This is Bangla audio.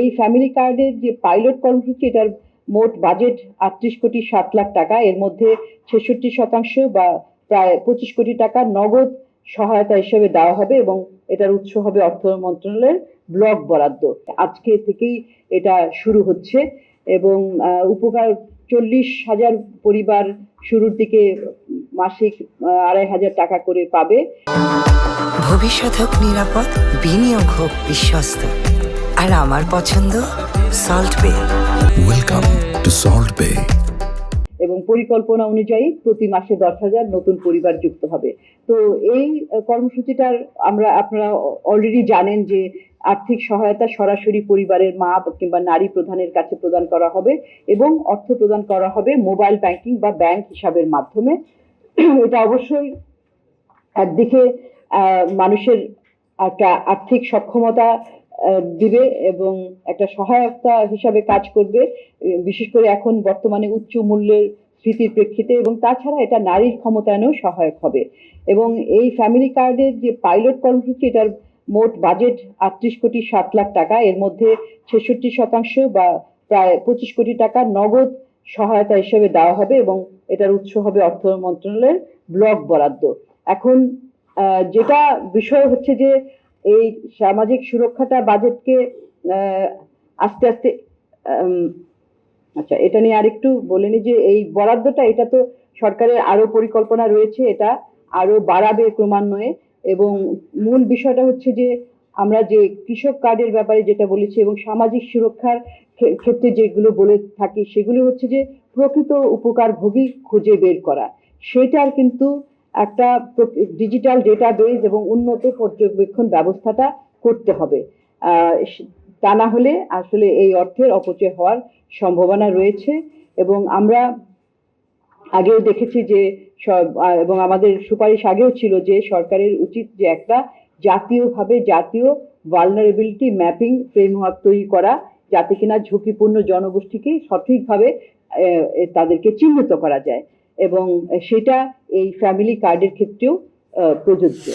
এই ফ্যামিলি কার্ডের যে পাইলট কর্মসূচি, এটার মোট বাজেট 38,07,00,000 টাকা। এর মধ্যে 66% বা প্রায় 25 কোটি টাকা নগদ সহায়তা হিসেবে দেওয়া হবে এবং এটার উৎস হবে অর্থ মন্ত্রণালয়ের ব্লক বরাদ্দ। আজকে থেকেই এটা শুরু হচ্ছে এবং উপকার 40,000 পরিবার শুরুর দিকে মাসিক 2,500 টাকা করে পাবে। ভবিষ্যৎ হোক নিরাপদ, বিনিয়োগ হোক বিশ্বস্ত, আর আমার পছন্দ সল্ট বে। ওয়েলকাম টু সল্ট বে। এবং পরিকল্পনা অনুযায়ী প্রতি মাসে 10,000 নতুন পরিবার যুক্ত হবে। তো এই কর্মসূচিটার আপনারা অলরেডি জানেন যে আর্থিক সহায়তা সরাসরি পরিবারের মা কিংবা নারী প্রধানের কাছে প্রদান করা হবে এবং অর্থ প্রদান করা হবে মোবাইল ব্যাংকিং বা ব্যাংক হিসাবের মাধ্যমে। এটা অবশ্যই একদিকে মানুষের একটা আর্থিক সক্ষমতা দিবে এবং একটা সহায়তা হিসাবে কাজ করবে, বিশেষ করে এখন বর্তমানে উচ্চ মূল্যের স্ফীতির প্রেক্ষিতে, এবং তাছাড়া এটা নারীর ক্ষমতায়নেও সহায়ক হবে। এবং এই ফ্যামিলি কার্ডের যে পাইলট কর্মসূচি, এটার মোট বাজেট 38,07,00,000 টাকা। এর মধ্যে 66% বা প্রায় 25 কোটি টাকা নগদ সহায়তা হিসেবে দেওয়া হবে এবং এটার উৎস হবে অর্থ মন্ত্রণালয়ের ব্লক বরাদ্দ। এখন যেটা বিষয় হচ্ছে যে এই সামাজিক সুরক্ষাটা বাজেটকে আস্তে আস্তে আচ্ছা, এটা নিয়ে আরেকটু বলে নি যে এই বরাদ্দটা, এটা তো সরকারের আরো পরিকল্পনা রয়েছে, এটা আরো বাড়াবে ক্রমান্বয়ে। এবং মূল বিষয়টা হচ্ছে যে আমরা যে কৃষক কার্ডের ব্যাপারে যেটা বলেছি এবং সামাজিক সুরক্ষার ক্ষেত্রে যেগুলো বলে থাকি, সেগুলো হচ্ছে যে প্রকৃত উপকারভোগী খুঁজে বের করা। সেটার কিন্তু একটা ডিজিটাল ডেটাবেস এবং উন্নত পর্যবেক্ষণ ব্যবস্থাটা করতে হবে। তা না হলে আসলে এই অর্থের অপচয় হওয়ার সম্ভাবনা রয়েছে। এবং আমরা আগেও দেখেছি যে এবং আমাদের সুপারিশ আগেও ছিল যে সরকারের উচিত যে একটা জাতীয় ভালনারেবিলিটি ম্যাপিং ফ্রেমওয়ার্ক তৈরি করা, যাতে কিনা ঝুঁকিপূর্ণ জনগোষ্ঠীকে সঠিকভাবে তাদেরকে চিহ্নিত করা যায়, এবং সেটা এই ফ্যামিলি কার্ডের ক্ষেত্রেও প্রযোজ্য।